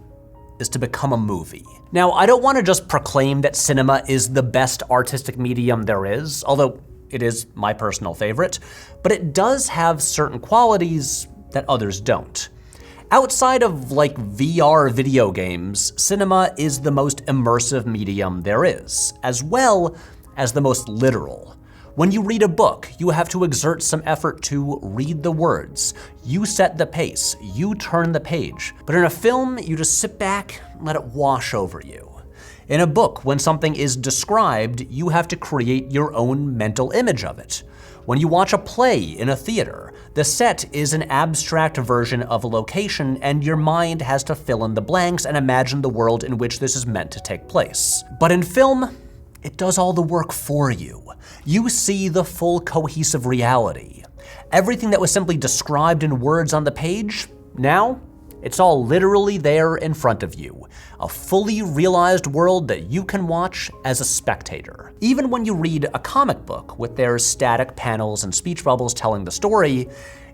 is to become a movie? Now, I don't want to just proclaim that cinema is the best artistic medium there is, although it is my personal favorite, but it does have certain qualities that others don't. Outside of like VR video games, cinema is the most immersive medium there is, as well as the most literal. When you read a book, you have to exert some effort to read the words. You set the pace, you turn the page. But in a film, you just sit back and let it wash over you. In a book, when something is described, you have to create your own mental image of it. When you watch a play in a theater, the set is an abstract version of a location, and your mind has to fill in the blanks and imagine the world in which this is meant to take place. But in film, it does all the work for you. You see the full cohesive reality. Everything that was simply described in words on the page, now, it's all literally there in front of you. A fully realized world that you can watch as a spectator. Even when you read a comic book with their static panels and speech bubbles telling the story,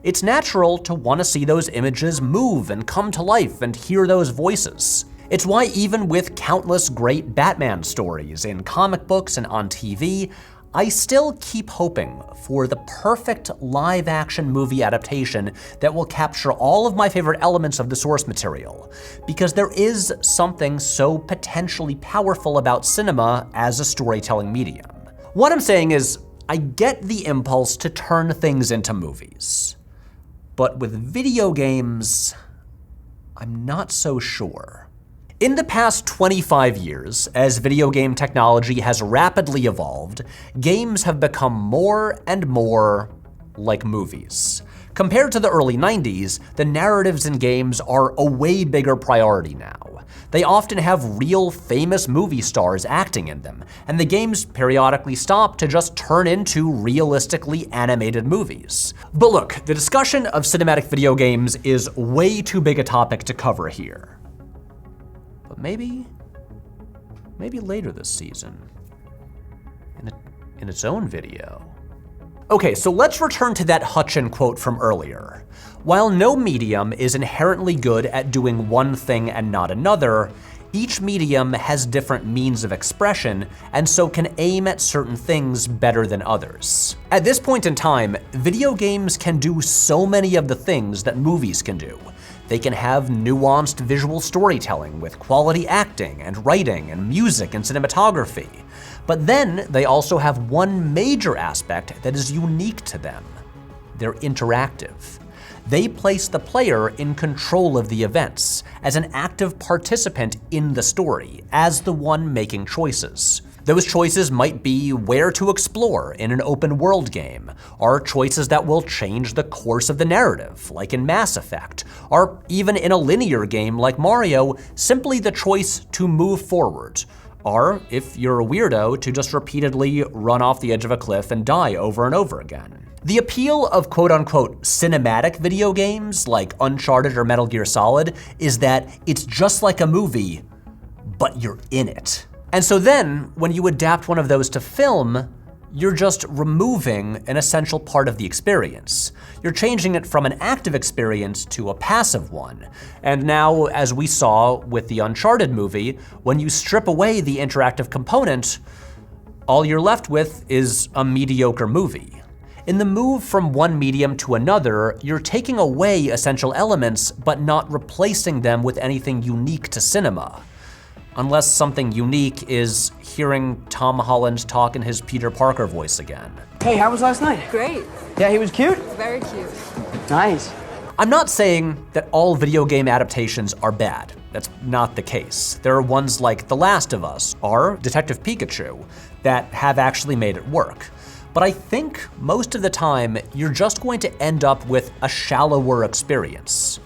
it's natural to want to see those images move and come to life and hear those voices. It's why even with countless great Batman stories in comic books and on TV, I still keep hoping for the perfect live-action movie adaptation that will capture all of my favorite elements of the source material, because there is something so potentially powerful about cinema as a storytelling medium. What I'm saying is, I get the impulse to turn things into movies, but with video games, I'm not so sure. In the past 25 years, as video game technology has rapidly evolved, games have become more and more like movies. Compared to the early 90s, the narratives in games are a way bigger priority now. They often have real famous movie stars acting in them, and the games periodically stop to just turn into realistically animated movies. But look, the discussion of cinematic video games is way too big a topic to cover here. But maybe later this season, in its own video. Okay, so let's return to that Hutchin quote from earlier. While no medium is inherently good at doing one thing and not another, each medium has different means of expression and so can aim at certain things better than others. At this point in time, video games can do so many of the things that movies can do. They can have nuanced visual storytelling with quality acting and writing and music and cinematography. But then they also have one major aspect that is unique to them. They're interactive. They place the player in control of the events, as an active participant in the story, as the one making choices. Those choices might be where to explore in an open world game, or choices that will change the course of the narrative, like in Mass Effect, or even in a linear game like Mario, simply the choice to move forward. Or, if you're a weirdo, to just repeatedly run off the edge of a cliff and die over and over again. The appeal of quote-unquote cinematic video games like Uncharted or Metal Gear Solid is that it's just like a movie, but you're in it. And so then, when you adapt one of those to film, you're just removing an essential part of the experience. You're changing it from an active experience to a passive one. And now, as we saw with the Uncharted movie, when you strip away the interactive component, all you're left with is a mediocre movie. In the move from one medium to another, you're taking away essential elements, but not replacing them with anything unique to cinema. Unless something unique is hearing Tom Holland talk in his Peter Parker voice again. Hey, how was last night? Great. Yeah, he was cute? Very cute. Nice. I'm not saying that all video game adaptations are bad. That's not the case. There are ones like The Last of Us or Detective Pikachu that have actually made it work. but I think most of the time you're just going to end up with a shallower experience.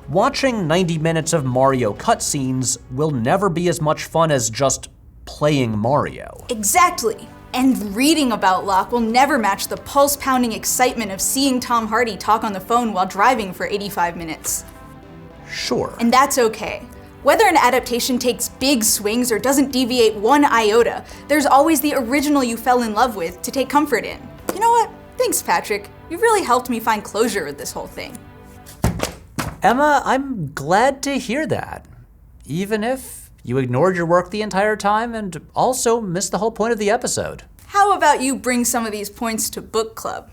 Watching 90 minutes of Mario cutscenes will never be as much fun as just playing Mario. Exactly. And reading about Locke will never match the pulse-pounding excitement of seeing Tom Hardy talk on the phone while driving for 85 minutes. Sure. And that's okay. Whether an adaptation takes big swings or doesn't deviate one iota, there's always the original you fell in love with to take comfort in. You know what? Thanks, Patrick. You've really helped me find closure with this whole thing. Emma, I'm glad to hear that. Even if you ignored your work the entire time and also missed the whole point of the episode. How about you bring some of these points to book club?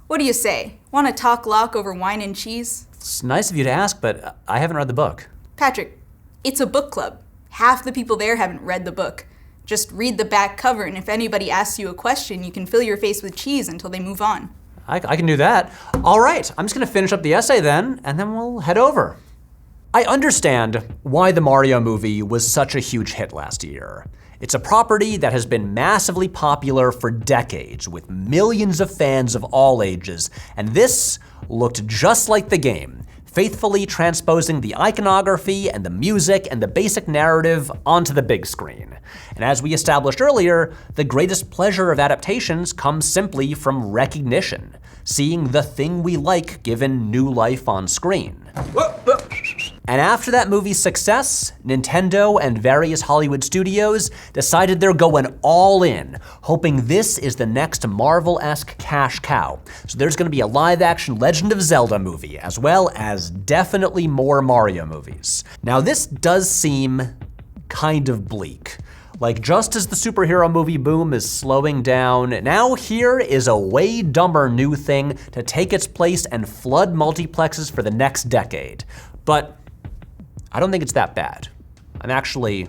What do you say? Want to talk Locke over wine and cheese? It's nice of you to ask, but I haven't read the book. Patrick, it's a book club. Half the people there haven't read the book. Just read the back cover, and if anybody asks you a question, you can fill your face with cheese until they move on. I can do that. All right, I'm just gonna finish up the essay then, and then we'll head over. I understand why the Mario movie was such a huge hit last year. It's a property that has been massively popular for decades, with millions of fans of all ages, and this looked just like the game, faithfully transposing the iconography and the music and the basic narrative onto the big screen. And as we established earlier, the greatest pleasure of adaptations comes simply from recognition, seeing the thing we like given new life on screen. And after that movie's success, Nintendo and various Hollywood studios decided they're going all in, hoping this is the next Marvel-esque cash cow. So there's gonna be a live-action Legend of Zelda movie, as well as definitely more Mario movies. Now this does seem kind of bleak. Like, just as the superhero movie boom is slowing down, now here is a way dumber new thing to take its place and flood multiplexes for the next decade. But I don't think it's that bad. I'm actually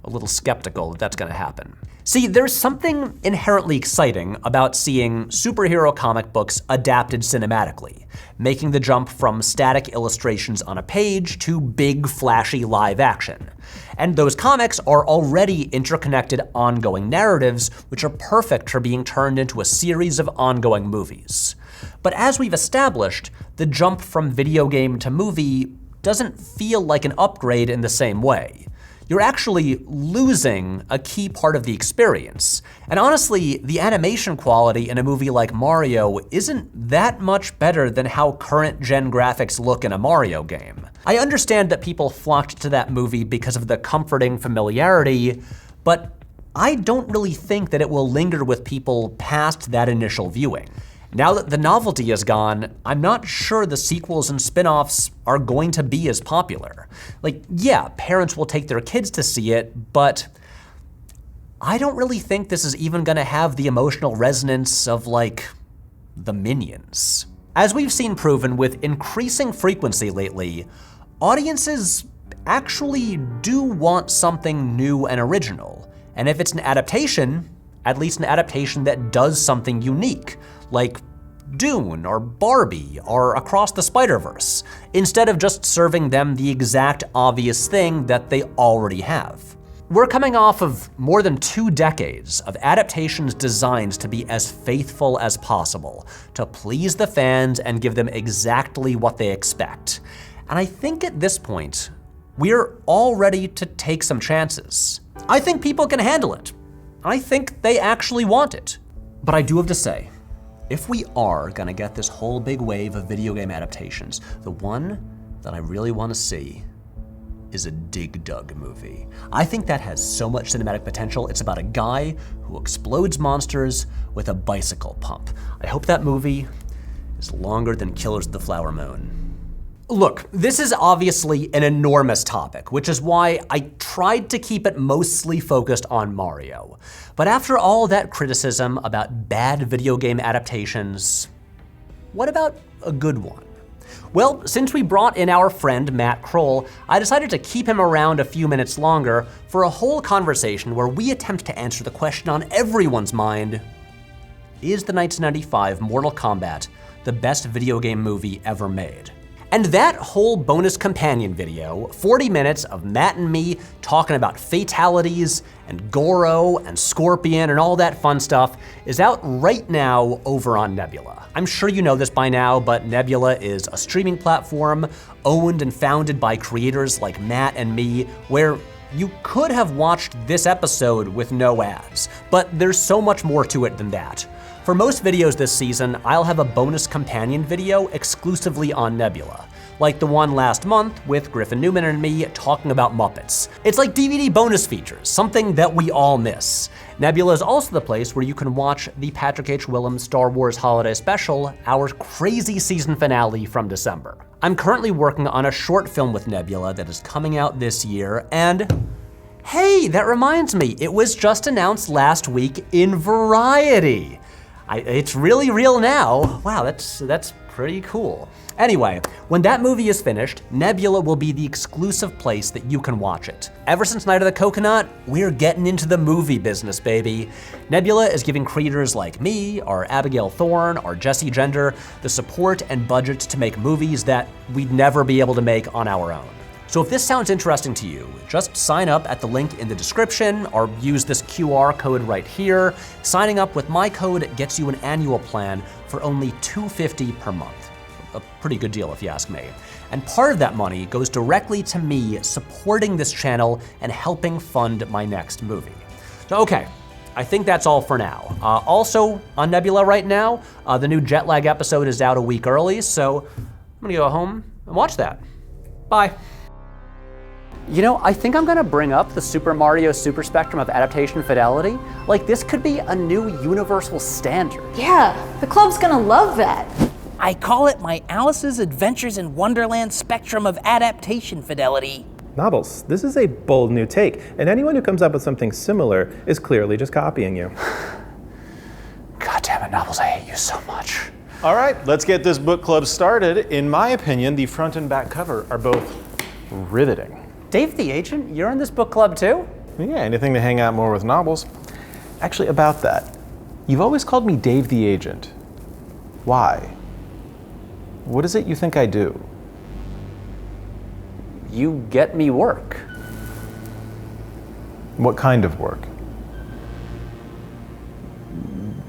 a little skeptical that that's gonna happen. See, there's something inherently exciting about seeing superhero comic books adapted cinematically, making the jump from static illustrations on a page to big, flashy live action. And those comics are already interconnected, ongoing narratives, which are perfect for being turned into a series of ongoing movies. But as we've established, the jump from video game to movie doesn't feel like an upgrade in the same way. You're actually losing a key part of the experience. And honestly, the animation quality in a movie like Mario isn't that much better than how current gen graphics look in a Mario game. I understand that people flocked to that movie because of the comforting familiarity, but I don't really think that it will linger with people past that initial viewing. Now that the novelty is gone, I'm not sure the sequels and spin-offs are going to be as popular. Like, yeah, parents will take their kids to see it, but I don't really think this is even gonna have the emotional resonance of, like, the Minions. As we've seen proven with increasing frequency lately, audiences actually do want something new and original. And if it's an adaptation, at least an adaptation that does something unique, like Dune or Barbie or Across the Spider-Verse, instead of just serving them the exact obvious thing that they already have. We're coming off of more than 2 decades of adaptations designed to be as faithful as possible, to please the fans and give them exactly what they expect. And I think at this point, we're all ready to take some chances. I think people can handle it. I think they actually want it. But I do have to say, if we are gonna get this whole big wave of video game adaptations, the one that I really wanna see is a Dig Dug movie. I think that has so much cinematic potential. It's about a guy who explodes monsters with a bicycle pump. I hope that movie is longer than Killers of the Flower Moon. Look, this is obviously an enormous topic, which is why I tried to keep it mostly focused on Mario. But after all that criticism about bad video game adaptations, what about a good one? Well, since we brought in our friend Matt Krol, I decided to keep him around a few minutes longer for a whole conversation where we attempt to answer the question on everyone's mind: is the 1995 Mortal Kombat the best video game movie ever made? And that whole bonus companion video, 40 minutes of Matt and me talking about fatalities and Goro and Scorpion and all that fun stuff, is out right now over on Nebula. I'm sure you know this by now, but Nebula is a streaming platform owned and founded by creators like Matt and me, where you could have watched this episode with no ads, but there's so much more to it than that. For most videos this season, I'll have a bonus companion video exclusively on Nebula, like the one last month with Griffin Newman and me talking about Muppets. It's like DVD bonus features, something that we all miss. Nebula is also the place where you can watch the Patrick H. Willems Star Wars Holiday Special, our crazy season finale from December. I'm currently working on a short film with Nebula that is coming out this year, and hey, that reminds me, it was just announced last week in Variety. It's really real now. Wow, that's pretty cool. Anyway, when that movie is finished, Nebula will be the exclusive place that you can watch it. Ever since Night of the Coconut, we're getting into the movie business, baby. Nebula is giving creators like me, our Abigail Thorne, our Jesse Gender, the support and budget to make movies that we'd never be able to make on our own. So if this sounds interesting to you, just sign up at the link in the description or use this QR code right here. Signing up with my code gets you an annual plan for only $250 per month. A pretty good deal if you ask me. And part of that money goes directly to me supporting this channel and helping fund my next movie. So okay, I think that's all for now. Also on Nebula right now, the new Jet Lag episode is out a week early, so I'm gonna go home and watch that. Bye. You know, I think I'm gonna bring up the Super Mario Super Spectrum of Adaptation Fidelity. Like, this could be a new universal standard. Yeah, the club's gonna love that. I call it my Alice's Adventures in Wonderland Spectrum of Adaptation Fidelity. Nobbles, this is a bold new take, and anyone who comes up with something similar is clearly just copying you. God damn it, Nobbles, I hate you so much. All right, let's get this book club started. In my opinion, the front and back cover are both riveting. Dave the Agent, you're in this book club too? Yeah, anything to hang out more with Nobbles. Actually, about that, you've always called me Dave the Agent. Why? What is it you think I do? You get me work. What kind of work?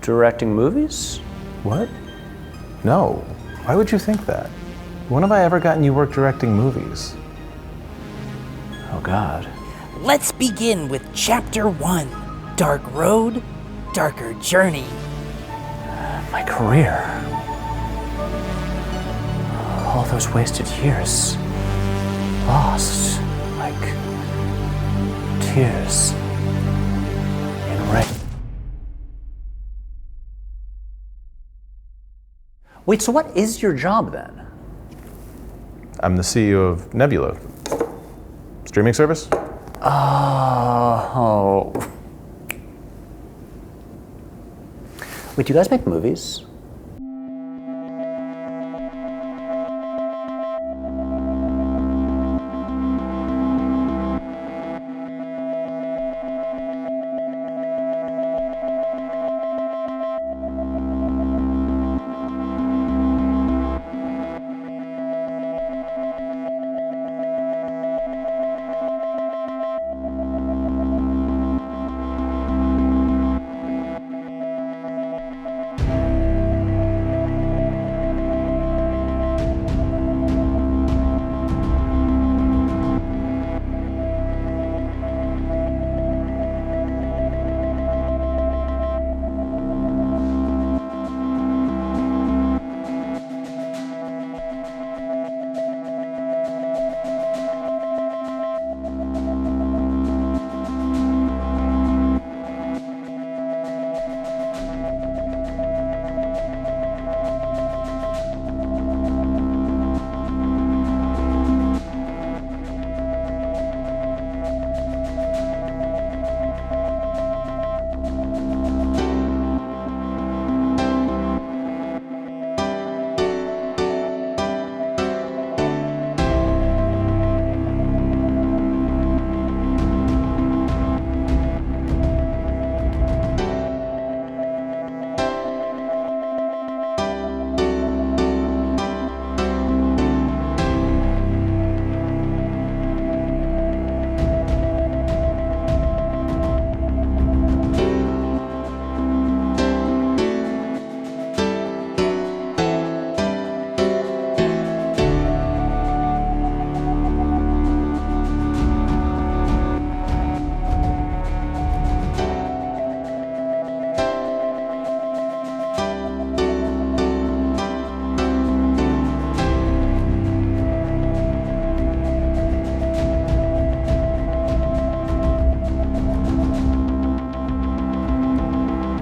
Directing movies? What? No. Why would you think that? When have I ever gotten you work directing movies? Oh God. Let's begin with Chapter 1, Dark Road, Darker Journey. My career. All those wasted years. Lost like tears in rain. Wait, so what is your job then? I'm the CEO of Nebula. Streaming service? Oh. Wait, do you guys make movies?